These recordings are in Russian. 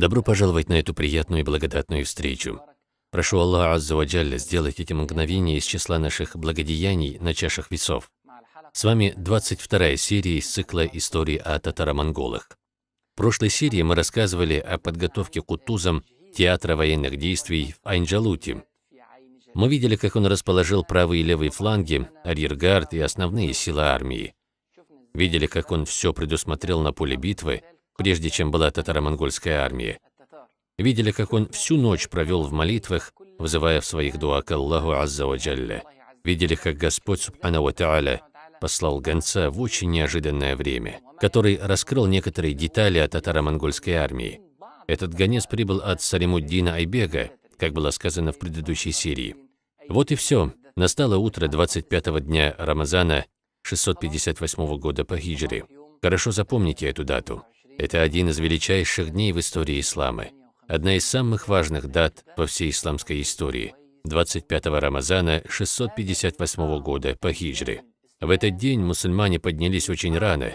Добро пожаловать на эту приятную и благодатную встречу. Прошу Аллаха Азза ва Джалля сделать эти мгновения из числа наших благодеяний на чашах весов. С вами 22-я серия из цикла истории о татаро-монголах. В прошлой серии мы рассказывали о подготовке Кутузом театра военных действий в Айн-Джалуте. Мы видели, как он расположил правый и левый фланги, арьергард и основные силы армии. Видели, как он все предусмотрел на поле битвы, прежде чем была татаро-монгольская армия. Видели, как он всю ночь провел в молитвах, вызывая в своих дуа к Аллаху Азза ва Джалля. Видели, как Господь Субхану ва Тааля послал гонца в очень неожиданное время, который раскрыл некоторые детали о татаро-монгольской армии. Этот гонец прибыл от Салимуддина Айбега, как было сказано в предыдущей серии. Вот и все. Настало утро 25-го дня Рамазана 658 года по хиджре. Хорошо запомните эту дату. Это один из величайших дней в истории ислама. Одна из самых важных дат во всей исламской истории. 25-го Рамазана 658 года по хиджре. В этот день мусульмане поднялись очень рано,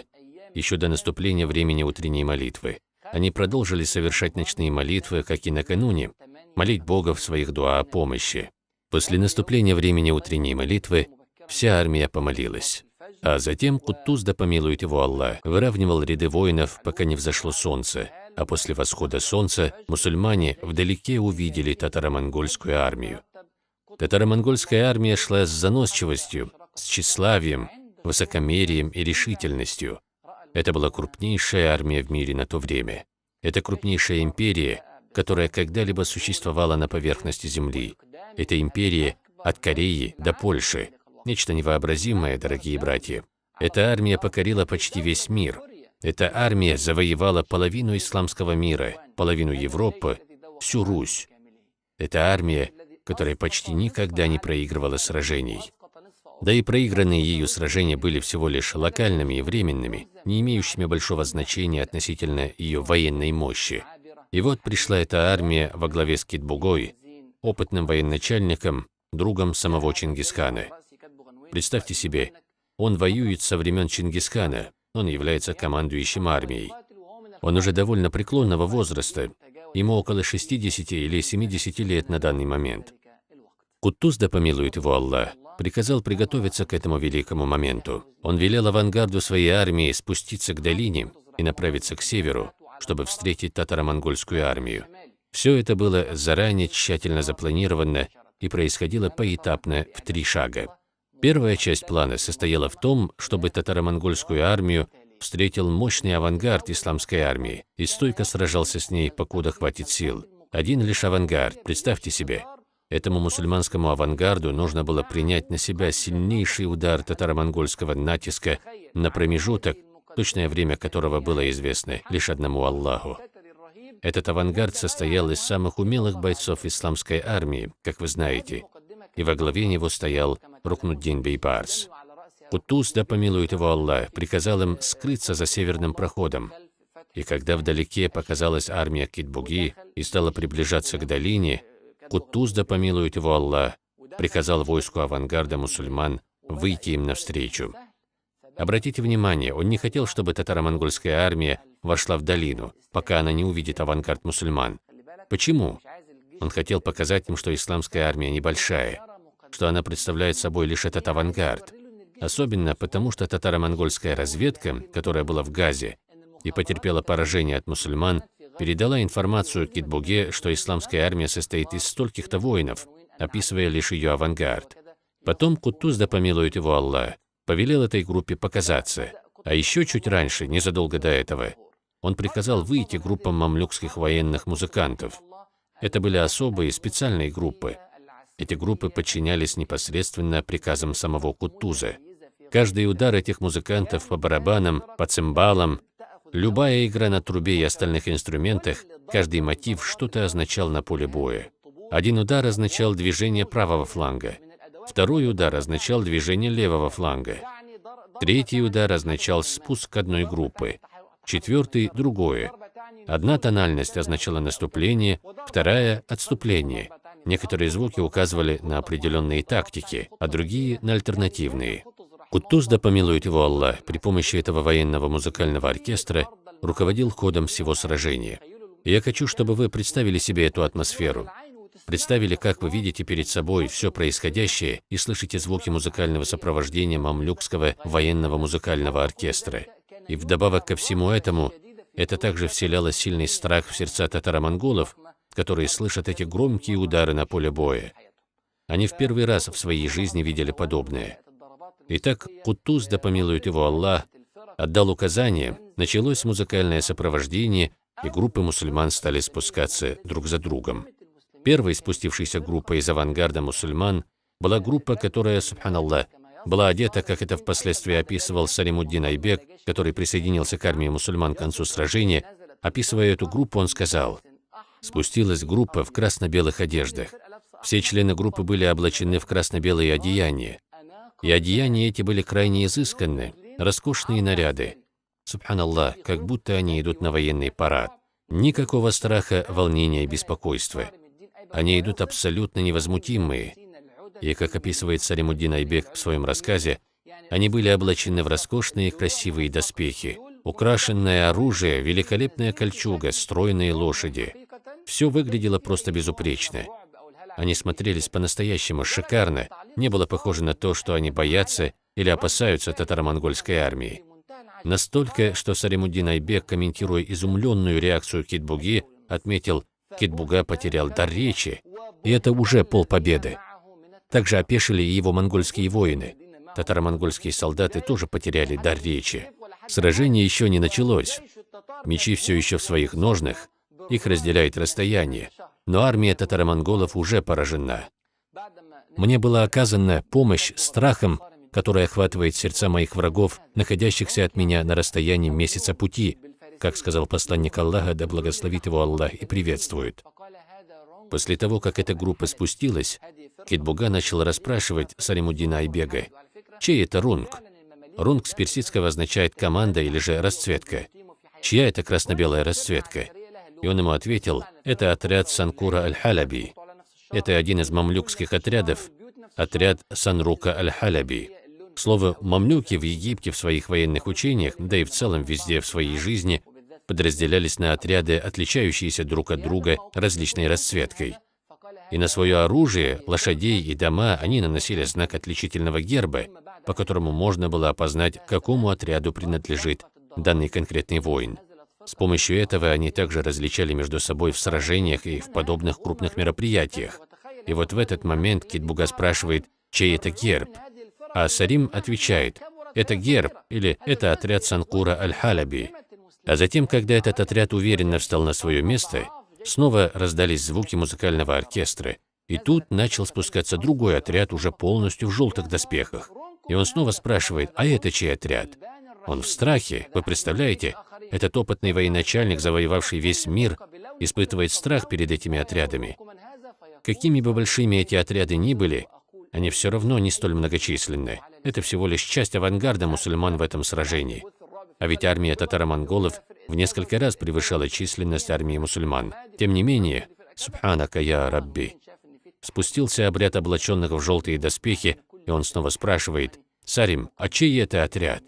еще до наступления времени утренней молитвы. Они продолжили совершать ночные молитвы, как и накануне, молить Бога в своих дуа о помощи. После наступления времени утренней молитвы вся армия помолилась. А затем Кутуз, да помилует его Аллах, выравнивал ряды воинов, пока не взошло солнце. А после восхода солнца мусульмане вдалеке увидели татаро-монгольскую армию. Татаро-монгольская армия шла с заносчивостью, с тщеславием, высокомерием и решительностью. Это была крупнейшая армия в мире на то время. Это крупнейшая империя, которая когда-либо существовала на поверхности Земли. Это империя от Кореи до Польши. Нечто невообразимое, дорогие братья. Эта армия покорила почти весь мир. Эта армия завоевала половину исламского мира, половину Европы, всю Русь. Это армия, которая почти никогда не проигрывала сражений. Да и проигранные ею сражения были всего лишь локальными и временными, не имеющими большого значения относительно ее военной мощи. И вот пришла эта армия во главе с Китбугой, опытным военачальником, другом самого Чингисхана. Представьте себе, он воюет со времен Чингисхана, он является командующим армией. Он уже довольно преклонного возраста, ему около 60 или 70 лет на данный момент. Кутуз, да помилует его Аллах, приказал приготовиться к этому великому моменту. Он велел авангарду своей армии спуститься к долине и направиться к северу, чтобы встретить татаро-монгольскую армию. Все это было заранее тщательно запланировано и происходило поэтапно в 3 шага. Первая часть плана состояла в том, чтобы татаро-монгольскую армию встретил мощный авангард исламской армии и стойко сражался с ней, покуда хватит сил. Один лишь авангард, представьте себе. Этому мусульманскому авангарду нужно было принять на себя сильнейший удар татаро-монгольского натиска на промежуток, точное время которого было известно лишь одному Аллаху. Этот авангард состоял из самых умелых бойцов исламской армии, как вы знаете, и во главе него стоял Рукнуддин Бейбарс. Кутуз, да помилует его Аллах, приказал им скрыться за северным проходом. И когда вдалеке показалась армия Китбуги и стала приближаться к долине, Кутуз, да помилует его Аллах, приказал войску авангарда мусульман выйти им навстречу. Обратите внимание, он не хотел, чтобы татаро-монгольская армия вошла в долину, пока она не увидит авангард мусульман. Почему? Он хотел показать им, что исламская армия небольшая, что она представляет собой лишь этот авангард. Особенно потому, что татаро-монгольская разведка, которая была в Газе и потерпела поражение от мусульман, передала информацию Китбуге, что исламская армия состоит из стольких-то воинов, описывая лишь ее авангард. Потом Кутуз, да помилует его Аллах, повелел этой группе показаться. А еще чуть раньше, незадолго до этого, он приказал выйти группам мамлюкских военных музыкантов. Это были особые специальные группы. Эти группы подчинялись непосредственно приказам самого Кутуза. Каждый удар этих музыкантов по барабанам, по цимбалам, любая игра на трубе и остальных инструментах, каждый мотив что-то означал на поле боя. Один удар означал движение правого фланга, второй удар означал движение левого фланга, третий удар означал спуск одной группы, четвертый – другое. Одна тональность означала наступление, вторая – отступление. Некоторые звуки указывали на определенные тактики, а другие – на альтернативные. Кутуз, да помилует его Аллах, при помощи этого военного музыкального оркестра руководил ходом всего сражения. И я хочу, чтобы вы представили себе эту атмосферу. Представили, как вы видите перед собой все происходящее и слышите звуки музыкального сопровождения мамлюкского военного музыкального оркестра. И вдобавок ко всему этому, это также вселяло сильный страх в сердца татаро-монголов, которые слышат эти громкие удары на поле боя. Они в первый раз в своей жизни видели подобное. Итак, Кутуз, да помилует его Аллах, отдал указание, началось музыкальное сопровождение, и группы мусульман стали спускаться друг за другом. Первой спустившейся группой из авангарда мусульман была группа, которая, субханаллах, была одета, как это впоследствии описывал Салимуддин Айбек, который присоединился к армии мусульман к концу сражения. Описывая эту группу, он сказал: «Спустилась группа в красно-белых одеждах. Все члены группы были облачены в красно-белые одеяния. И одеяния эти были крайне изысканны, роскошные наряды. Субханаллах, как будто они идут на военный парад. Никакого страха, волнения и беспокойства. Они идут абсолютно невозмутимые». И, как описывает Салимуддин Айбек в своем рассказе, они были облачены в роскошные красивые доспехи, украшенное оружие, великолепная кольчуга, стройные лошади. Все выглядело просто безупречно. Они смотрелись по-настоящему шикарно, не было похоже на то, что они боятся или опасаются татаро-монгольской армии. Настолько, что Салимуддин Айбек, комментируя изумленную реакцию Кит-Буги, отметил: Кит-Буга потерял дар речи, и это уже полпобеды. Также опешили и его монгольские воины. Татаро-монгольские солдаты тоже потеряли дар речи. Сражение еще не началось. Мечи все еще в своих ножнах, их разделяет расстояние, но армия татаро-монголов уже поражена. Мне была оказана помощь страхом, который охватывает сердца моих врагов, находящихся от меня на расстоянии месяца пути, как сказал посланник Аллаха, да благословит его Аллах и приветствует. После того, как эта группа спустилась, Кит-Буга начал расспрашивать Салимуддина Айбега: чей это рунг? Рунг с персидского означает команда или же расцветка. Чья это красно-белая расцветка? И он ему ответил: это отряд Санкура аль-Халяби. Это один из мамлюкских отрядов, отряд Санрука аль-Халяби. К слову, мамлюки в Египте в своих военных учениях, да и в целом везде в своей жизни, подразделялись на отряды, отличающиеся друг от друга различной расцветкой. И на свое оружие, лошадей и дома они наносили знак отличительного герба, по которому можно было опознать, к какому отряду принадлежит данный конкретный воин. С помощью этого они также различали между собой в сражениях и в подобных крупных мероприятиях. И вот в этот момент Кит-Буга спрашивает, чей это герб? А Сарим отвечает: это герб или это отряд Санкура аль-Халяби. А затем, когда этот отряд уверенно встал на свое место, снова раздались звуки музыкального оркестра, и тут начал спускаться другой отряд уже полностью в желтых доспехах. И он снова спрашивает: а это чей отряд? Он в страхе, вы представляете? Этот опытный военачальник, завоевавший весь мир, испытывает страх перед этими отрядами. Какими бы большими эти отряды ни были, они все равно не столь многочисленны. Это всего лишь часть авангарда мусульман в этом сражении. А ведь армия татаро-монголов в несколько раз превышала численность армии мусульман. Тем не менее, субханака я Рабби, спустился отряд облаченных в желтые доспехи, и он снова спрашивает: Сарим, а чей это отряд?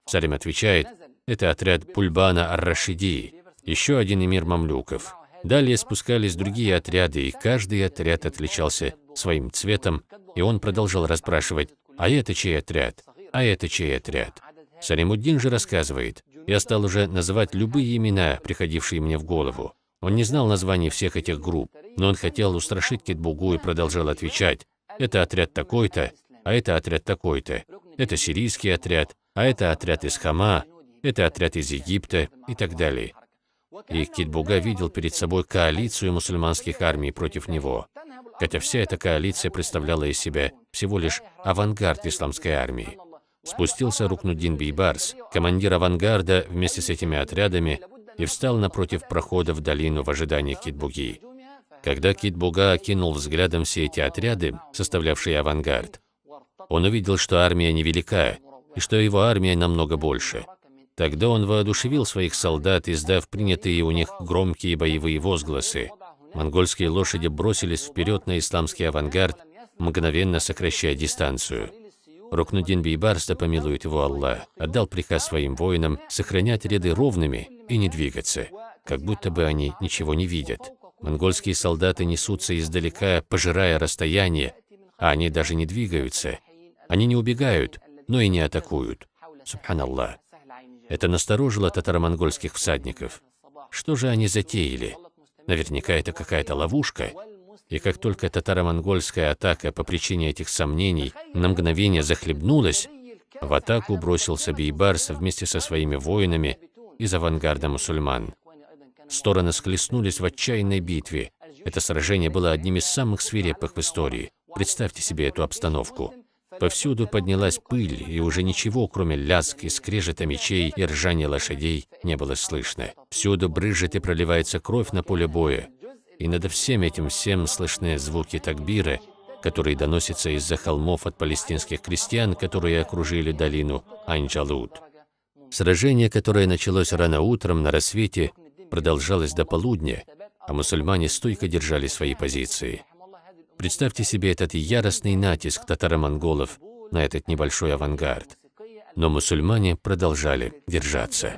Сарим отвечает: это отряд Пульбана ар-Рашиди, еще один эмир мамлюков. Далее спускались другие отряды, и каждый отряд отличался своим цветом, и он продолжал расспрашивать: а это чей отряд? А это чей отряд? Салимуддин же рассказывает: я стал уже называть любые имена, приходившие мне в голову. Он не знал названий всех этих групп, но он хотел устрашить Кит-Бугу и продолжал отвечать: это отряд такой-то, а это отряд такой-то, это сирийский отряд, а это отряд из Хама, это отряд из Египта и так далее. И Кит-Буга видел перед собой коалицию мусульманских армий против него, хотя вся эта коалиция представляла из себя всего лишь авангард исламской армии. Спустился Рукнуддин Бейбарс, командир авангарда, вместе с этими отрядами, и встал напротив прохода в долину в ожидании Кит-Буги. Когда Кит-Буга окинул взглядом все эти отряды, составлявшие авангард, он увидел, что армия невелика, и что его армия намного больше. Тогда он воодушевил своих солдат, издав принятые у них громкие боевые возгласы. Монгольские лошади бросились вперед на исламский авангард, мгновенно сокращая дистанцию. Рукнуддин Бейбарс, да помилует его Аллах, отдал приказ своим воинам сохранять ряды ровными и не двигаться. как будто бы они ничего не видят. Монгольские солдаты несутся издалека, пожирая расстояние, а они даже не двигаются. Они не убегают, но и не атакуют. Субханаллах. Это насторожило татаро-монгольских всадников. Что же они затеяли? Наверняка это какая-то ловушка. И как только татаро-монгольская атака по причине этих сомнений на мгновение захлебнулась, в атаку бросился Бейбарс вместе со своими воинами из авангарда мусульман. Стороны схлестнулись в отчаянной битве. Это сражение было одним из самых свирепых в истории. Представьте себе эту обстановку. Повсюду поднялась пыль, и уже ничего, кроме лязг и скрежета мечей и ржания лошадей, не было слышно. Всюду брызжет и проливается кровь на поле боя. И над всем этим слышны звуки такбира, которые доносятся из-за холмов от палестинских крестьян, которые окружили долину Айн-Джалут. Сражение, которое началось рано утром на рассвете, продолжалось до полудня, а мусульмане стойко держали свои позиции. Представьте себе этот яростный натиск татаро-монголов на этот небольшой авангард. Но мусульмане продолжали держаться.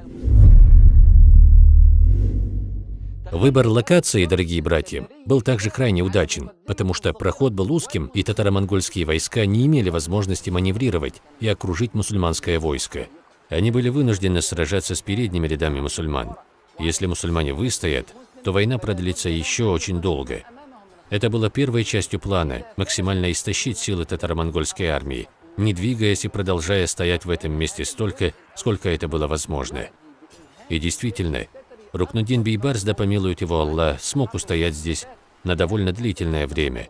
Выбор локации, дорогие братья, был также крайне удачен, потому что проход был узким, и татаро-монгольские войска не имели возможности маневрировать и окружить мусульманское войско. Они были вынуждены сражаться с передними рядами мусульман. Если мусульмане выстоят, то война продлится еще очень долго. Это было первой частью плана – максимально истощить силы татаро-монгольской армии, не двигаясь и продолжая стоять в этом месте столько, сколько это было возможно. И действительно, Рукнуддин Бейбарс, да помилует его Аллах, смог устоять здесь на довольно длительное время.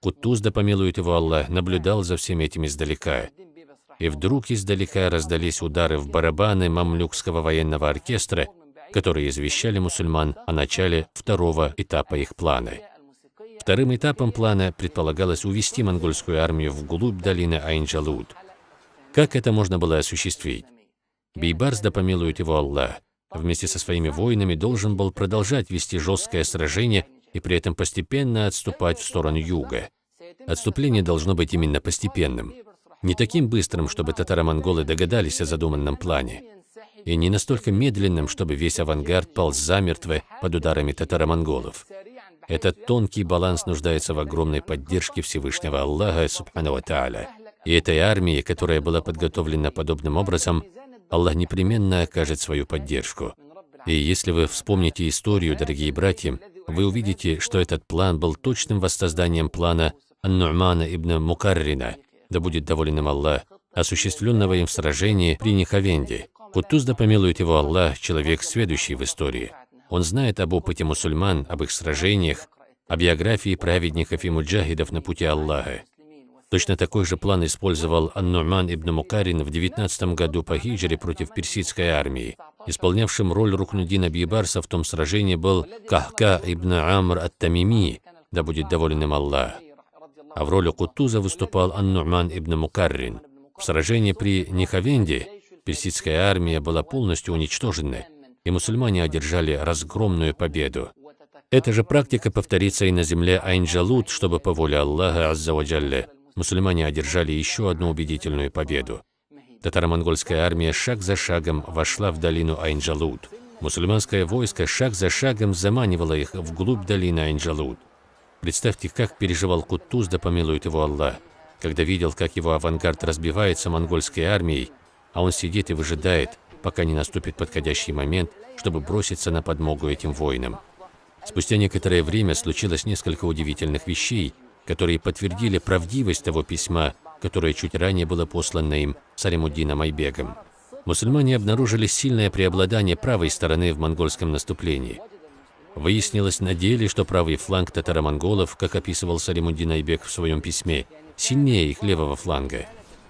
Куттуз, да помилует его Аллах, наблюдал за всем этим издалека. И вдруг издалека раздались удары в барабаны мамлюкского военного оркестра, которые извещали мусульман о начале второго этапа их плана. Вторым этапом плана предполагалось увести монгольскую армию вглубь долины Айн-Джалут. Как это можно было осуществить? Бейбарс, да помилует его Аллах, вместе со своими воинами должен был продолжать вести жесткое сражение и при этом постепенно отступать в сторону юга. Отступление должно быть именно постепенным. Не таким быстрым, чтобы татаро-монголы догадались о задуманном плане, и не настолько медленным, чтобы весь авангард полз замертво под ударами татаро-монголов. Этот тонкий баланс нуждается в огромной поддержке Всевышнего Аллаха, субхану ва тааля. И этой армии, которая была подготовлена подобным образом, Аллах непременно окажет свою поддержку. И если вы вспомните историю, дорогие братья, вы увидите, что этот план был точным воссозданием плана Ан-Ну'мана ибн Мукаррина, да будет доволен им Аллах, осуществленного им в сражении при Нихавенде. Куттуз, да помилует его Аллах, человек, сведущий в истории. Он знает об опыте мусульман, об их сражениях, о биографии праведников и муджахидов на пути Аллаха. Точно такой же план использовал Ан-Ну'ман ибн Мукаррин в 19 году по хиджре против персидской армии. Исполнявшим роль Рукнуддина Бейбарса в том сражении был Кахка ибн Амр ат-Тамими, да будет доволен им Аллах. А в роли Куттуза выступал Ан-Ну'ман ибн Мукаррин. В сражении при Нихавенде персидская армия была полностью уничтожена, и мусульмане одержали разгромную победу. Эта же практика повторится и на земле Айн-Джалут, чтобы по воле Аллаха Азза ва Джалля мусульмане одержали еще одну убедительную победу. Татаро-монгольская армия шаг за шагом вошла в долину Айн-Джалут. Мусульманское войско шаг за шагом заманивало их вглубь долины Айн-Джалут. Представьте, как переживал Куттуз, да помилует его Аллах, когда видел, как его авангард разбивается монгольской армией, а он сидит и выжидает, пока не наступит подходящий момент, чтобы броситься на подмогу этим воинам. Спустя некоторое время случилось несколько удивительных вещей, которые подтвердили правдивость того письма, которое чуть ранее было послано им Салимуддином Айбегом. Мусульмане обнаружили сильное преобладание правой стороны в монгольском наступлении. Выяснилось на деле, что правый фланг татаро-монголов, как описывал Салимуддин Айбег в своем письме, сильнее их левого фланга.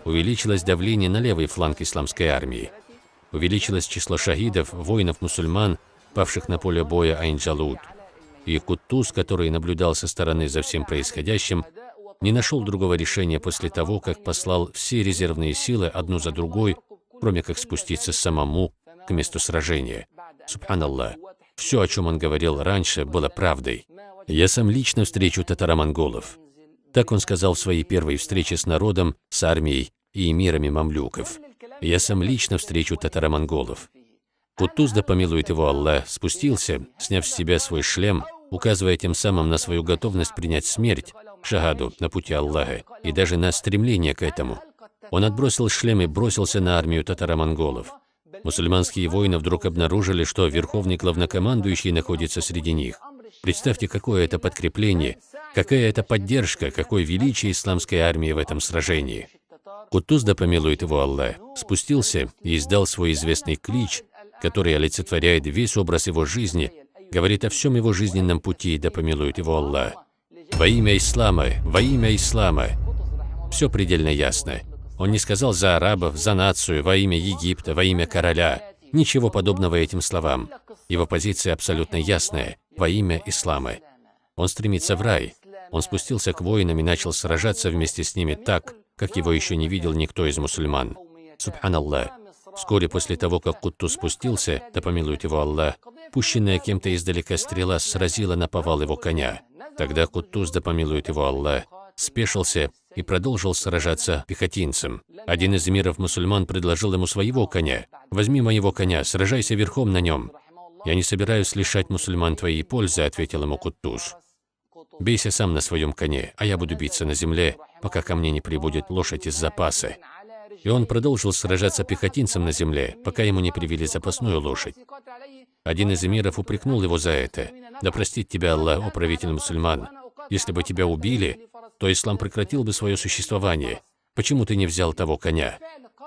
Увеличилось давление на левый фланг исламской армии. Увеличилось число шахидов, воинов-мусульман, павших на поле боя Айн-Джалут. И Куттуз, который наблюдал со стороны за всем происходящим, не нашел другого решения после того, как послал все резервные силы одну за другой, кроме как спуститься самому к месту сражения. Субханаллах, все, о чем он говорил раньше, было правдой. «Я сам лично встречу татаро-монголов». Так он сказал в своей первой встрече с народом, с армией и эмирами мамлюков. «Я сам лично встречу татаро-монголов». Кутуз, да помилует его Аллах, спустился, сняв с себя свой шлем, указывая тем самым на свою готовность принять смерть, шагаду, на пути Аллаха, и даже на стремление к этому. Он отбросил шлем и бросился на армию татаро-монголов. Мусульманские воины вдруг обнаружили, что верховный главнокомандующий находится среди них. Представьте, какое это подкрепление, какая это поддержка, какое величие исламской армии в этом сражении. Кутуз, да помилует его Аллах, спустился и издал свой известный клич, который олицетворяет весь образ его жизни, говорит о всем его жизненном пути, да помилует его Аллах. Во имя Ислама, во имя Ислама. Все предельно ясно. Он не сказал за арабов, за нацию, во имя Египта, во имя короля. Ничего подобного этим словам. Его позиция абсолютно ясная, во имя Ислама. Он стремится в рай. Он спустился к воинам и начал сражаться вместе с ними так, как его еще не видел никто из мусульман. Субханаллах. Вскоре после того, как Кутуз спустился, да помилует его Аллах, пущенная кем-то издалека стрела сразила наповал его коня. Тогда Кутуз, да помилует его Аллах, спешился и продолжил сражаться пехотинцем. Один из эмиров мусульман предложил ему своего коня. «Возьми моего коня, сражайся верхом на нем». «Я не собираюсь лишать мусульман твоей пользы», — ответил ему Кутуз. «Бейся сам на своем коне, а я буду биться на земле, пока ко мне не прибудет лошадь из запаса». И он продолжил сражаться пехотинцем на земле, пока ему не привели запасную лошадь. Один из эмиров упрекнул его за это. «Да простит тебя Аллах, о правитель мусульман. Если бы тебя убили, то ислам прекратил бы свое существование. Почему ты не взял того коня?»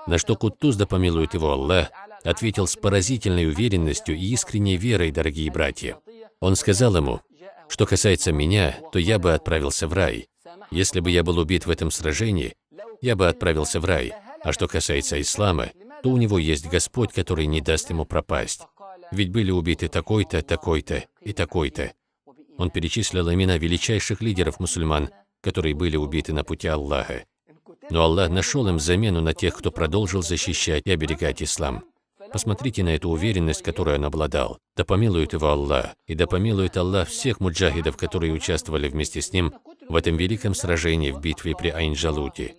На что Кутуз, да помилует его Аллах, ответил с поразительной уверенностью и искренней верой, дорогие братья. Он сказал ему: «Что касается меня, то я бы отправился в рай. Если бы я был убит в этом сражении, я бы отправился в рай. А что касается ислама, то у него есть Господь, который не даст ему пропасть. Ведь были убиты такой-то, такой-то и такой-то». Он перечислил имена величайших лидеров мусульман, которые были убиты на пути Аллаха. Но Аллах нашел им замену на тех, кто продолжил защищать и оберегать ислам. Посмотрите на эту уверенность, которую он обладал. Да помилует его Аллах, и да помилует Аллах всех муджахидов, которые участвовали вместе с ним в этом великом сражении в битве при Айн-Джалуте.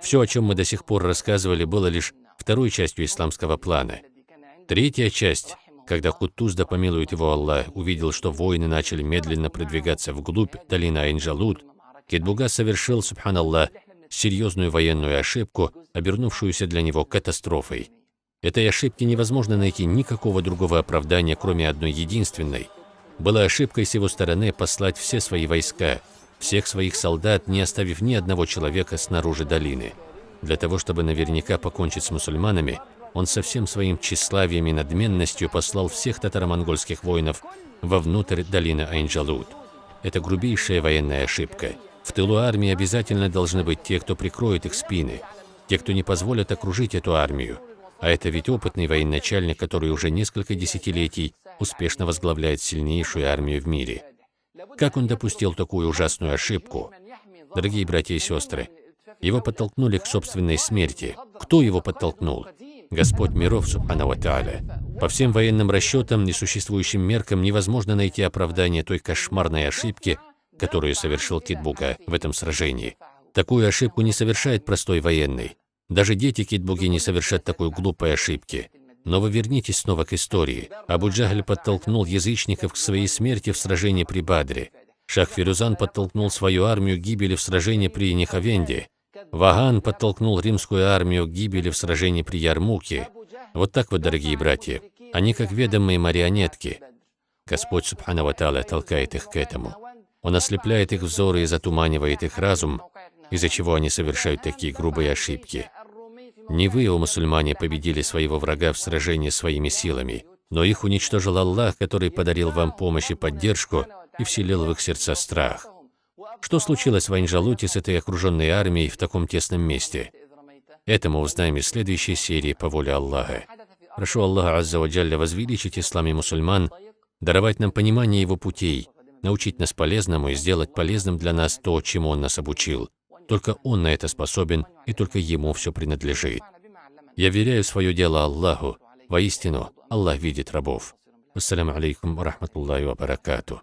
Все, о чем мы до сих пор рассказывали, было лишь второй частью исламского плана. Третья часть, когда Кутуз, да помилует его Аллах, увидел, что воины начали медленно продвигаться вглубь долины Айн-Джалут, Китбуга совершил, субханаллах, серьезную военную ошибку, обернувшуюся для него катастрофой. Этой ошибке невозможно найти никакого другого оправдания, кроме одной единственной. Была ошибкой с его стороны послать все свои войска, всех своих солдат, не оставив ни одного человека снаружи долины. Для того, чтобы наверняка покончить с мусульманами, он со всем своим тщеславием и надменностью послал всех татаро-монгольских воинов вовнутрь долины Айн-Джалут. Это грубейшая военная ошибка. В тылу армии обязательно должны быть те, кто прикроет их спины, те, кто не позволят окружить эту армию. А это ведь опытный военачальник, который уже несколько десятилетий успешно возглавляет сильнейшую армию в мире. Как он допустил такую ужасную ошибку? Дорогие братья и сестры, его подтолкнули к собственной смерти. Кто его подтолкнул? Господь миров, субхана ва тааля. По всем военным расчетам, несуществующим меркам, невозможно найти оправдание той кошмарной ошибки, которую совершил Китбуга в этом сражении. Такую ошибку не совершает простой военный. Даже дети Китбуги не совершат такой глупой ошибки. Но вы вернитесь снова к истории. Абу-Джахль подтолкнул язычников к своей смерти в сражении при Бадре. Шах Фирузан подтолкнул свою армию к гибели в сражении при Нихавенде. Ваган подтолкнул римскую армию к гибели в сражении при Ярмуке. Вот так вот, дорогие братья, они как ведомые марионетки. Господь субхана ва тааля толкает их к этому. Он ослепляет их взоры и затуманивает их разум, из-за чего они совершают такие грубые ошибки. Не вы, о мусульмане, победили своего врага в сражении своими силами, но их уничтожил Аллах, который подарил вам помощь и поддержку и вселил в их сердца страх. Что случилось в Айн-Джалуте с этой окруженной армией в таком тесном месте? Это мы узнаем из следующей серии по воле Аллаха. Прошу Аллаха Азза ва Джалля возвеличить ислам и мусульман, даровать нам понимание его путей, научить нас полезному и сделать полезным для нас то, чему Он нас обучил. Только Он на это способен, и только Ему все принадлежит. Я веряю в свое дело Аллаху. Воистину, Аллах видит рабов. Ассаляму алейкум ва рахматуллахи ва баракатух.